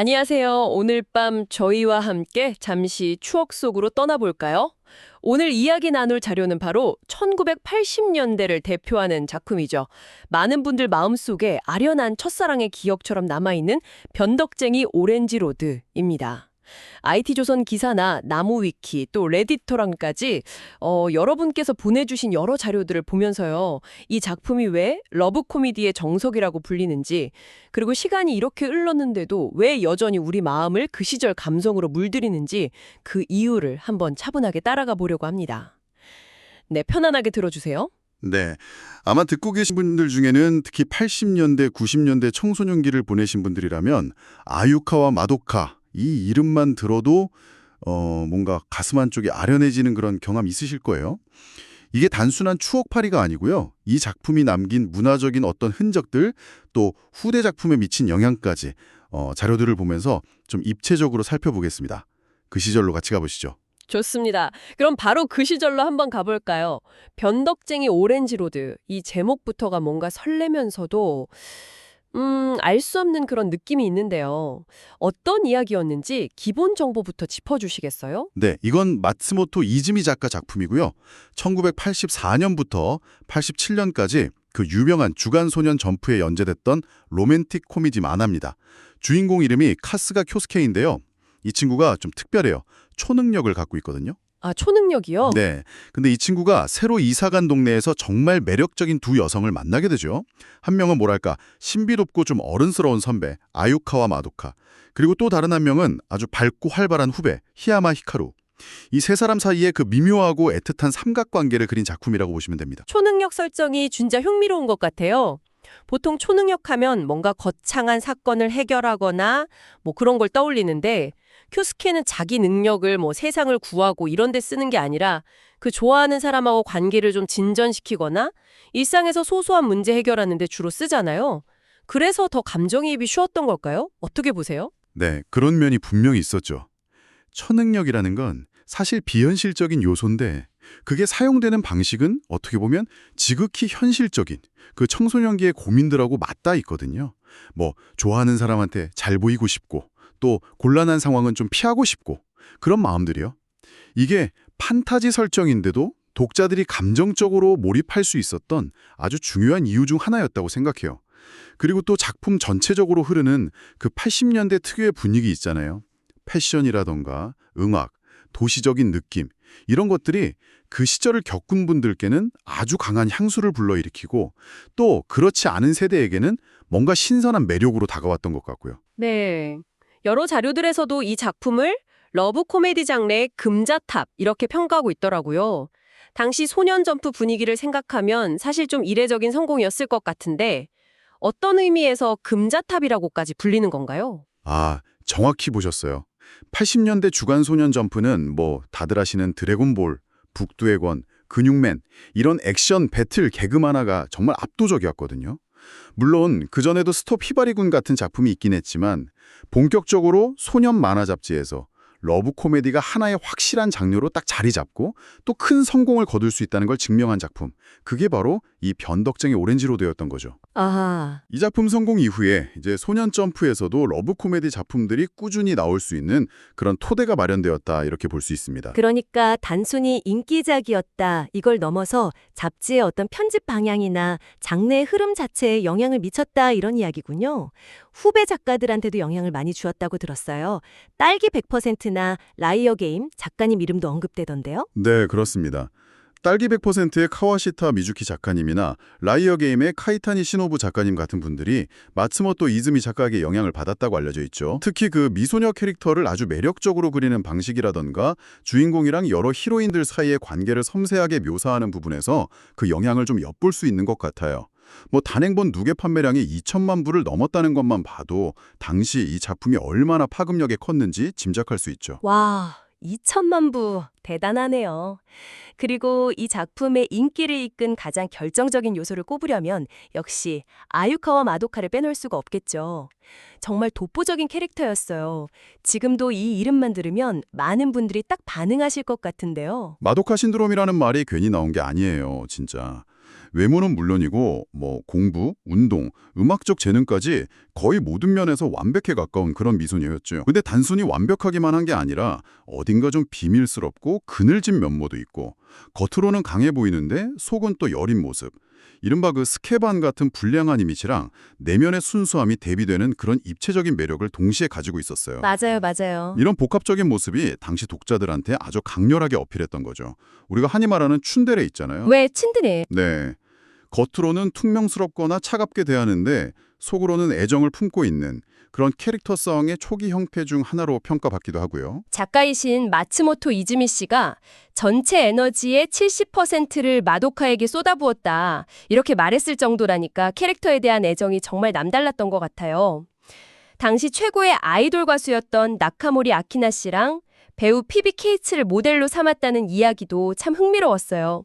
안녕하세요. 오늘 밤 저희와 함께 잠시 추억 속으로 떠나볼까요? 오늘 이야기 나눌 자료는 바로 1980년대를 대표하는 작품이죠. 많은 분들 마음속에 아련한 첫사랑의 기억처럼 남아있는 변덕쟁이 오렌지 로드입니다. IT조선 기사나 나무위키 또 레디토랑까지 여러분께서 보내주신 여러 자료들을 보면서요. 이 작품이 왜 러브 코미디의 정석이라고 불리는지, 그리고 시간이 이렇게 흘렀는데도 왜 여전히 우리 마음을 그 시절 감성으로 물들이는지 그 이유를 한번 차분하게 따라가 보려고 합니다. 네, 편안하게 들어주세요. 네. 아마 듣고 계신 분들 중에는 특히 80년대, 90년대 청소년기를 보내신 분들이라면 아유카와 마도카 이 이름만 들어도 뭔가 가슴 한쪽이 아련해지는 그런 경험 있으실 거예요. 이게 단순한 추억팔이가 아니고요. 이 작품이 남긴 문화적인 어떤 흔적들 또 후대 작품에 미친 영향까지 자료들을 보면서 좀 입체적으로 살펴보겠습니다. 그 시절로 같이 가보시죠. 좋습니다. 그럼 바로 그 시절로 한번 가볼까요? 변덕쟁이 오렌지 로드. 이 제목부터가 뭔가 설레면서도 알 수 없는 그런 느낌이 있는데요. 어떤 이야기였는지 기본 정보부터 짚어주시겠어요? 네, 이건 마츠모토 이즈미 작가 작품이고요. 1984년부터 87년까지 그 유명한 주간소년 점프에 연재됐던 로맨틱 코미디 만화입니다. 주인공 이름이 카스가 쿄스케인데요. 이 친구가 좀 특별해요. 초능력을 갖고 있거든요. 아, 초능력이요? 네, 근데 이 친구가 새로 이사간 동네에서 정말 매력적인 두 여성을 만나게 되죠. 한 명은 뭐랄까 신비롭고 좀 어른스러운 선배 아유카와 마도카, 그리고 또 다른 한 명은 아주 밝고 활발한 후배 히야마 히카루. 이 세 사람 사이에 그 미묘하고 애틋한 삼각관계를 그린 작품이라고 보시면 됩니다. 초능력 설정이 진짜 흥미로운 것 같아요. 보통 초능력 하면 뭔가 거창한 사건을 해결하거나 뭐 그런 걸 떠올리는데 큐스케는 자기 능력을 뭐 세상을 구하고 이런 데 쓰는 게 아니라 그 좋아하는 사람하고 관계를 좀 진전시키거나 일상에서 소소한 문제 해결하는 데 주로 쓰잖아요. 그래서 더 감정이입이 쉬웠던 걸까요? 어떻게 보세요? 네, 그런 면이 분명히 있었죠. 초능력이라는 건 사실 비현실적인 요소인데 그게 사용되는 방식은 어떻게 보면 지극히 현실적인 그 청소년기의 고민들하고 맞닿아 있거든요. 뭐 좋아하는 사람한테 잘 보이고 싶고 또 곤란한 상황은 좀 피하고 싶고 그런 마음들이요. 이게 판타지 설정인데도 독자들이 감정적으로 몰입할 수 있었던 아주 중요한 이유 중 하나였다고 생각해요. 그리고 또 작품 전체적으로 흐르는 그 80년대 특유의 분위기 있잖아요. 패션이라던가 음악, 도시적인 느낌 이런 것들이 그 시절을 겪은 분들께는 아주 강한 향수를 불러일으키고 또 그렇지 않은 세대에게는 뭔가 신선한 매력으로 다가왔던 것 같고요. 네. 여러 자료들에서도 이 작품을 러브 코미디 장르의 금자탑 이렇게 평가하고 있더라고요. 당시 소년 점프 분위기를 생각하면 사실 좀 이례적인 성공이었을 것 같은데 어떤 의미에서 금자탑이라고까지 불리는 건가요? 아, 정확히 보셨어요. 80년대 주간소년 점프는 뭐 다들 아시는 드래곤볼, 북두의 권, 근육맨 이런 액션 배틀 개그 만화가 정말 압도적이었거든요. 물론 그전에도 스톱 히바리군 같은 작품이 있긴 했지만 본격적으로 소년 만화 잡지에서 러브 코미디가 하나의 확실한 장르로 딱 자리 잡고 또 큰 성공을 거둘 수 있다는 걸 증명한 작품. 그게 바로 이 변덕쟁이 오렌지 로드였던 거죠. 아하. 이 작품 성공 이후에 이제 소년 점프에서도 러브 코미디 작품들이 꾸준히 나올 수 있는 그런 토대가 마련되었다 이렇게 볼 수 있습니다. 그러니까 단순히 인기작이었다 이걸 넘어서 잡지의 어떤 편집 방향이나 장르의 흐름 자체에 영향을 미쳤다 이런 이야기군요. 후배 작가들한테도 영향을 많이 주었다고 들었어요. 딸기 100%나 라이어 게임 작가님 이름도 언급되던데요. 네, 그렇습니다. 딸기 100%의 카와시타 미주키 작가님이나 라이어 게임의 카이타니 시노부 작가님 같은 분들이 마츠모토 이즈미 작가에게 영향을 받았다고 알려져 있죠. 특히 그 미소녀 캐릭터를 아주 매력적으로 그리는 방식이라던가 주인공이랑 여러 히로인들 사이의 관계를 섬세하게 묘사하는 부분에서 그 영향을 좀 엿볼 수 있는 것 같아요. 뭐 단행본 누계 판매량이 2천만 부를 넘었다는 것만 봐도 당시 이 작품이 얼마나 파급력이 컸는지 짐작할 수 있죠. 와, 2천만 부 대단하네요. 그리고 이 작품의 인기를 이끈 가장 결정적인 요소를 꼽으려면 역시 아유카와 마도카를 빼놓을 수가 없겠죠. 정말 독보적인 캐릭터였어요. 지금도 이 이름만 들으면 많은 분들이 딱 반응하실 것 같은데요. 마도카 신드롬이라는 말이 괜히 나온 게 아니에요, 진짜. 외모는 물론이고 공부, 운동, 음악적 재능까지 거의 모든 면에서 완벽에 가까운 그런 미소녀였죠. 근데 단순히 완벽하기만 한 게 아니라 어딘가 좀 비밀스럽고 그늘진 면모도 있고 겉으로는 강해 보이는데 속은 또 여린 모습. 이른바 그 스케반 같은 불량한 이미지랑 내면의 순수함이 대비되는 그런 입체적인 매력을 동시에 가지고 있었어요. 맞아요, 맞아요. 이런 복합적인 모습이 당시 독자들한테 아주 강렬하게 어필했던 거죠. 우리가 흔히 말하는 츤데레 있잖아요. 왜 친드네? 네. 겉으로는 퉁명스럽거나 차갑게 대하는데 속으로는 애정을 품고 있는 그런 캐릭터성의 초기 형태 중 하나로 평가받기도 하고요. 작가이신 마츠모토 이즈미 씨가 전체 에너지의 70%를 마도카에게 쏟아부었다. 이렇게 말했을 정도라니까 캐릭터에 대한 애정이 정말 남달랐던 것 같아요. 당시 최고의 아이돌 가수였던 나카모리 아키나 씨랑 배우 피비 케이츠를 모델로 삼았다는 이야기도 참 흥미로웠어요.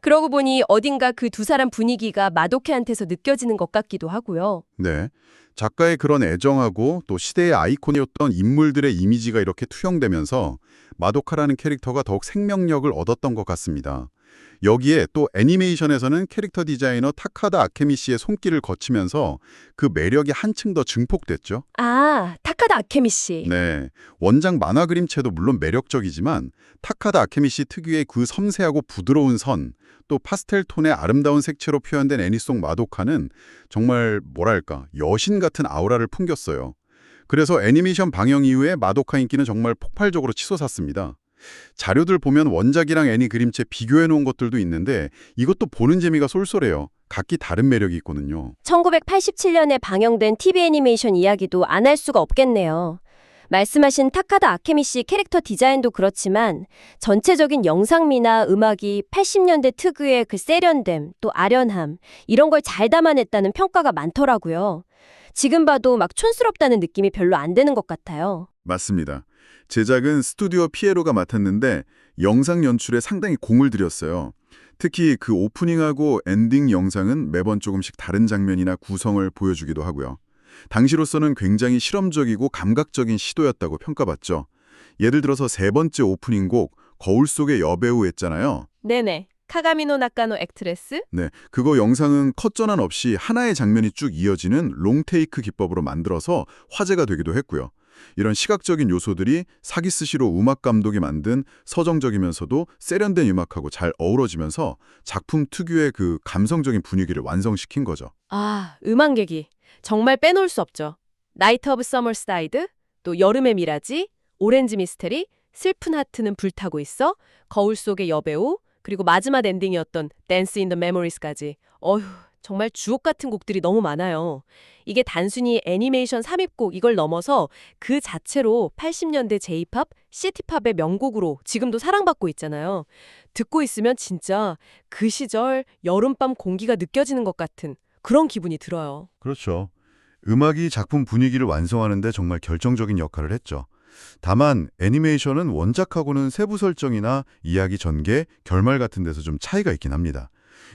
그러고 보니 어딘가 그 두 사람 분위기가 마도카한테서 느껴지는 것 같기도 하고요. 네. 작가의 그런 애정하고 또 시대의 아이콘이었던 인물들의 이미지가 이렇게 투영되면서 마도카라는 캐릭터가 더욱 생명력을 얻었던 것 같습니다. 여기에 또 애니메이션에서는 캐릭터 디자이너 타카다 아케미 씨의 손길을 거치면서 그 매력이 한층 더 증폭됐죠. 아, 타카다 아케미 씨. 네, 원작 만화 그림체도 물론 매력적이지만 타카다 아케미 씨 특유의 그 섬세하고 부드러운 선, 또 파스텔 톤의 아름다운 색채로 표현된 애니송 마도카는 정말 뭐랄까 여신 같은 아우라를 풍겼어요. 그래서 애니메이션 방영 이후에 마도카 인기는 정말 폭발적으로 치솟았습니다. 자료들 보면 원작이랑 애니 그림체 비교해 놓은 것들도 있는데 이것도 보는 재미가 쏠쏠해요. 각기 다른 매력이 있거든요. 1987년에 방영된 TV 애니메이션 이야기도 안 할 수가 없겠네요. 말씀하신 타카다 아케미 씨 캐릭터 디자인도 그렇지만 전체적인 영상미나 음악이 80년대 특유의 그 세련됨, 또 아련함 이런 걸 잘 담아냈다는 평가가 많더라고요. 지금 봐도 막 촌스럽다는 느낌이 별로 안 드는 것 같아요. 맞습니다. 제작은 스튜디오 피에로가 맡았는데 영상 연출에 상당히 공을 들였어요. 특히 그 오프닝하고 엔딩 영상은 매번 조금씩 다른 장면이나 구성을 보여주기도 하고요. 당시로서는 굉장히 실험적이고 감각적인 시도였다고 평가받죠. 예를 들어서 세 번째 오프닝 곡 거울 속의 여배우 했잖아요. 네네. 카가미노 나카노 액트레스? 네, 그거 영상은 컷 전환 없이 하나의 장면이 쭉 이어지는 롱테이크 기법으로 만들어서 화제가 되기도 했고요. 이런 시각적인 요소들이 사기스시로 음악 감독이 만든 서정적이면서도 세련된 음악하고 잘 어우러지면서 작품 특유의 그 감성적인 분위기를 완성시킨 거죠. 아, 음악객이 정말 빼놓을 수 없죠. 나이트 오브 서머스 다이드, 또 여름의 미라지, 오렌지 미스테리, 슬픈 하트는 불타고 있어, 거울 속의 여배우, 그리고 마지막 엔딩이었던 댄스 인 더 메모리스까지. 어휴, 정말 주옥 같은 곡들이 너무 많아요. 이게 단순히 애니메이션 삽입곡 이걸 넘어서 그 자체로 80년대 J-팝, 시티팝의 명곡으로 지금도 사랑받고 있잖아요. 듣고 있으면 진짜 그 시절 여름밤 공기가 느껴지는 것 같은 그런 기분이 들어요. 그렇죠. 음악이 작품 분위기를 완성하는 데 정말 결정적인 역할을 했죠. 다만 애니메이션은 원작하고는 세부 설정이나 이야기 전개, 결말 같은 데서 좀 차이가 있긴 합니다.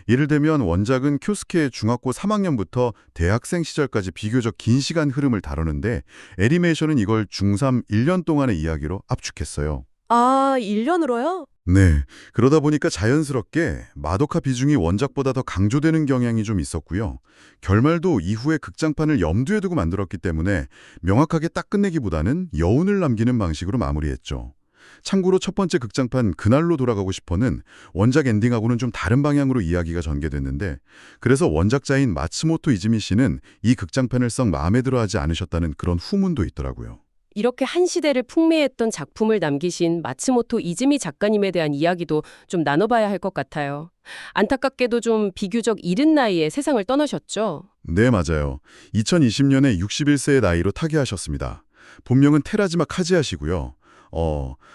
예를 들면 원작은 쿄스케의 중학교 3학년부터 대학생 시절까지 비교적 긴 시간 흐름을 다루는데 애니메이션은 이걸 중3 1년 동안의 이야기로 압축했어요. 아, 1년으로요? 네, 그러다 보니까 자연스럽게 마도카 비중이 원작보다 더 강조되는 경향이 좀 있었고요. 결말도 이후에 극장판을 염두에 두고 만들었기 때문에 명확하게 딱 끝내기보다는 여운을 남기는 방식으로 마무리했죠. 참고로 첫 번째 극장판 그날로 돌아가고 싶어는 원작 엔딩하고는 좀 다른 방향으로 이야기가 전개됐는데 그래서 원작자인 마츠모토 이즈미 씨는 이 극장판을 썩 마음에 들어하지 않으셨다는 그런 후문도 있더라고요. 이렇게 한 시대를 풍미했던 작품을 남기신 마츠모토 이즈미 작가님에 대한 이야기도 좀 나눠봐야 할 것 같아요. 안타깝게도 좀 비교적 이른 나이에 세상을 떠나셨죠? 네, 맞아요. 2020년에 61세의 나이로 타계하셨습니다. 본명은 테라지마 카즈야시고요.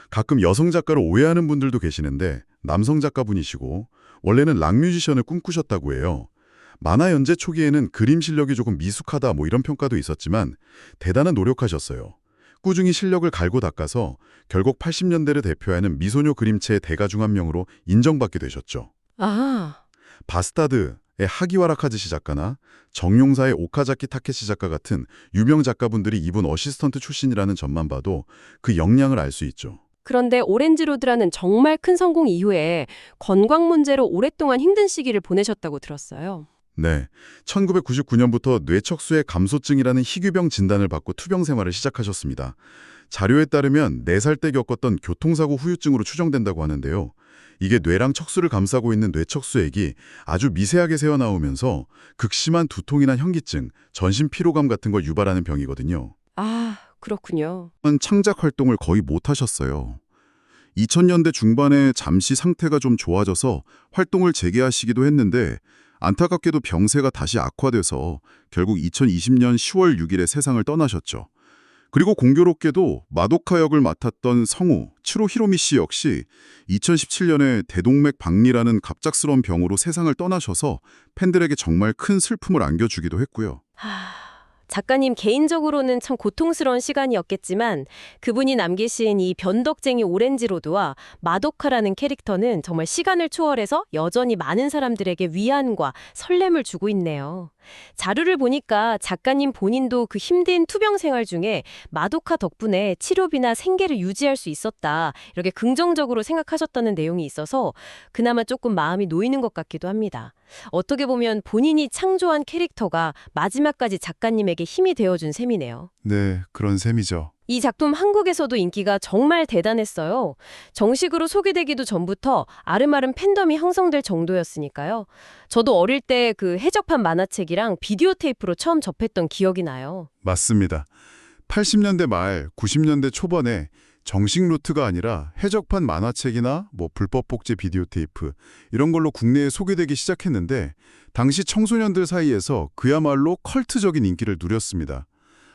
가끔 여성 작가로 오해하는 분들도 계시는데 남성 작가분이시고 원래는 락 뮤지션을 꿈꾸셨다고 해요. 만화 연재 초기에는 그림 실력이 조금 미숙하다 이런 평가도 있었지만 대단한 노력하셨어요. 꾸준히 실력을 갈고 닦아서 결국 80년대를 대표하는 미소녀 그림체의 대가 중 한 명으로 인정받게 되셨죠. 아, 바스타드의 하기와라 카즈시 작가나 정용사의 오카자키 타케시 작가 같은 유명 작가분들이 이분 어시스턴트 출신이라는 점만 봐도 그 역량을 알 수 있죠. 그런데 오렌지로드라는 정말 큰 성공 이후에 건강 문제로 오랫동안 힘든 시기를 보내셨다고 들었어요. 네, 1999년부터 뇌척수의 감소증이라는 희귀병 진단을 받고 투병 생활을 시작하셨습니다. 자료에 따르면 4살 때 겪었던 교통사고 후유증으로 추정된다고 하는데요. 이게 뇌랑 척수를 감싸고 있는 뇌척수액이 아주 미세하게 새어나오면서 극심한 두통이나 현기증, 전신 피로감 같은 걸 유발하는 병이거든요. 아, 그렇군요. 창작 활동을 거의 못 하셨어요. 2000년대 중반에 잠시 상태가 좀 좋아져서 활동을 재개하시기도 했는데 안타깝게도 병세가 다시 악화돼서 결국 2020년 10월 6일에 세상을 떠나셨죠. 그리고 공교롭게도 마도카 역을 맡았던 성우 츠로 히로미 씨 역시 2017년에 대동맥 박리라는 갑작스러운 병으로 세상을 떠나셔서 팬들에게 정말 큰 슬픔을 안겨주기도 했고요. 작가님 개인적으로는 참 고통스러운 시간이었겠지만 그분이 남기신 이 변덕쟁이 오렌지로드와 마도카라는 캐릭터는 정말 시간을 초월해서 여전히 많은 사람들에게 위안과 설렘을 주고 있네요. 자료를 보니까 작가님 본인도 그 힘든 투병 생활 중에 마도카 덕분에 치료비나 생계를 유지할 수 있었다, 이렇게 긍정적으로 생각하셨다는 내용이 있어서 그나마 조금 마음이 놓이는 것 같기도 합니다. 어떻게 보면 본인이 창조한 캐릭터가 마지막까지 작가님에게 힘이 되어준 셈이네요. 네, 그런 셈이죠. 이 작품 한국에서도 인기가 정말 대단했어요. 정식으로 소개되기도 전부터 아름아름 팬덤이 형성될 정도였으니까요. 저도 어릴 때 그 해적판 만화책이랑 비디오 테이프로 처음 접했던 기억이 나요. 맞습니다. 80년대 말, 90년대 초반에 정식 루트가 아니라 해적판 만화책이나 불법 복제 비디오 테이프 이런 걸로 국내에 소개되기 시작했는데 당시 청소년들 사이에서 그야말로 컬트적인 인기를 누렸습니다.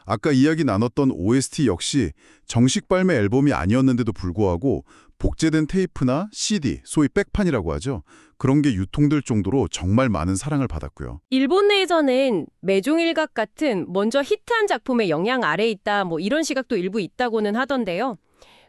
아까 이야기 나눴던 OST 역시 정식 발매 앨범이 아니었는데도 불구하고 복제된 테이프나 CD, 소위 백판이라고 하죠. 그런 게 유통될 정도로 정말 많은 사랑을 받았고요. 일본 내에서는 매종일각 같은 먼저 히트한 작품의 영향 아래 있다, 이런 시각도 일부 있다고는 하던데요.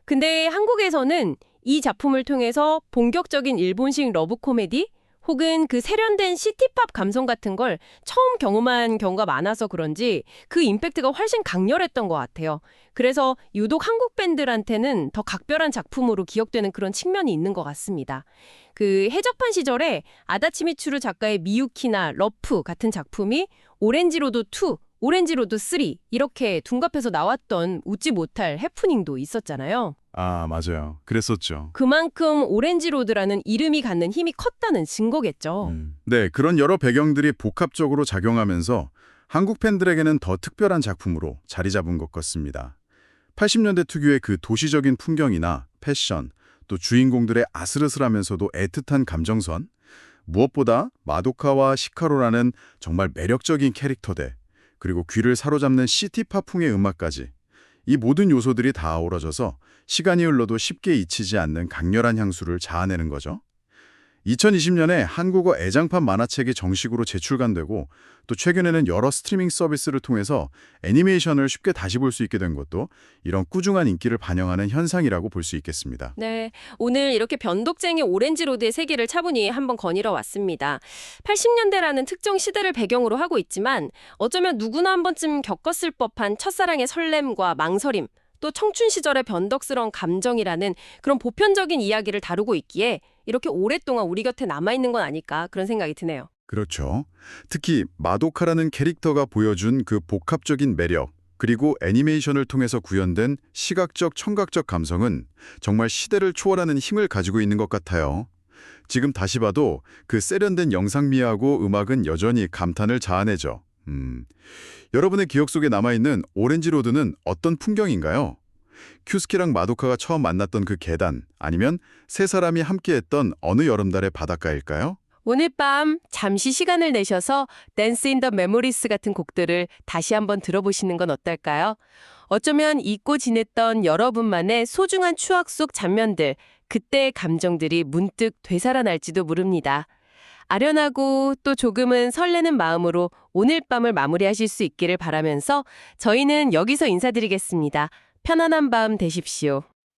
근데 한국에서는 이 작품을 통해서 본격적인 일본식 러브 코미디 혹은 그 세련된 시티팝 감성 같은 걸 처음 경험한 경우가 많아서 그런지 그 임팩트가 훨씬 강렬했던 것 같아요. 그래서 유독 한국 팬들한테는 더 각별한 작품으로 기억되는 그런 측면이 있는 것 같습니다. 그 해적판 시절에 아다치미츠루 작가의 미유키나 러프 같은 작품이 오렌지로드 2, 오렌지로드 3 이렇게 둔갑해서 나왔던 웃지 못할 해프닝도 있었잖아요. 아, 맞아요. 그랬었죠. 그만큼 오렌지로드라는 이름이 갖는 힘이 컸다는 증거겠죠. 네, 그런 여러 배경들이 복합적으로 작용하면서 한국 팬들에게는 더 특별한 작품으로 자리 잡은 것 같습니다. 80년대 특유의 그 도시적인 풍경이나 패션, 또 주인공들의 아슬아슬하면서도 애틋한 감정선, 무엇보다 마도카와 시카로라는 정말 매력적인 캐릭터들, 그리고 귀를 사로잡는 시티팝풍의 음악까지 이 모든 요소들이 다 어우러져서 시간이 흘러도 쉽게 잊히지 않는 강렬한 향수를 자아내는 거죠. 2020년에 한국어 애장판 만화책이 정식으로 재출간되고 또 최근에는 여러 스트리밍 서비스를 통해서 애니메이션을 쉽게 다시 볼 수 있게 된 것도 이런 꾸준한 인기를 반영하는 현상이라고 볼 수 있겠습니다. 네, 오늘 이렇게 변덕쟁이 오렌지로드의 세계를 차분히 한번 거닐어 왔습니다. 80년대라는 특정 시대를 배경으로 하고 있지만 어쩌면 누구나 한 번쯤 겪었을 법한 첫사랑의 설렘과 망설임, 또 청춘 시절의 변덕스러운 감정이라는 그런 보편적인 이야기를 다루고 있기에 이렇게 오랫동안 우리 곁에 남아있는 건 아닐까, 그런 생각이 드네요. 그렇죠. 특히 마도카라는 캐릭터가 보여준 그 복합적인 매력, 그리고 애니메이션을 통해서 구현된 시각적, 청각적 감성은 정말 시대를 초월하는 힘을 가지고 있는 것 같아요. 지금 다시 봐도 그 세련된 영상미하고 음악은 여전히 감탄을 자아내죠. 여러분의 기억 속에 남아있는 오렌지로드는 어떤 풍경인가요? 큐스키랑 마도카가 처음 만났던 그 계단, 아니면 세 사람이 함께했던 어느 여름달의 바닷가일까요? 오늘 밤 잠시 시간을 내셔서 댄스 인 더 메모리스 같은 곡들을 다시 한번 들어보시는 건 어떨까요? 어쩌면 잊고 지냈던 여러분만의 소중한 추억 속 장면들, 그때의 감정들이 문득 되살아날지도 모릅니다. 아련하고 또 조금은 설레는 마음으로 오늘 밤을 마무리하실 수 있기를 바라면서 저희는 여기서 인사드리겠습니다. 편안한 밤 되십시오.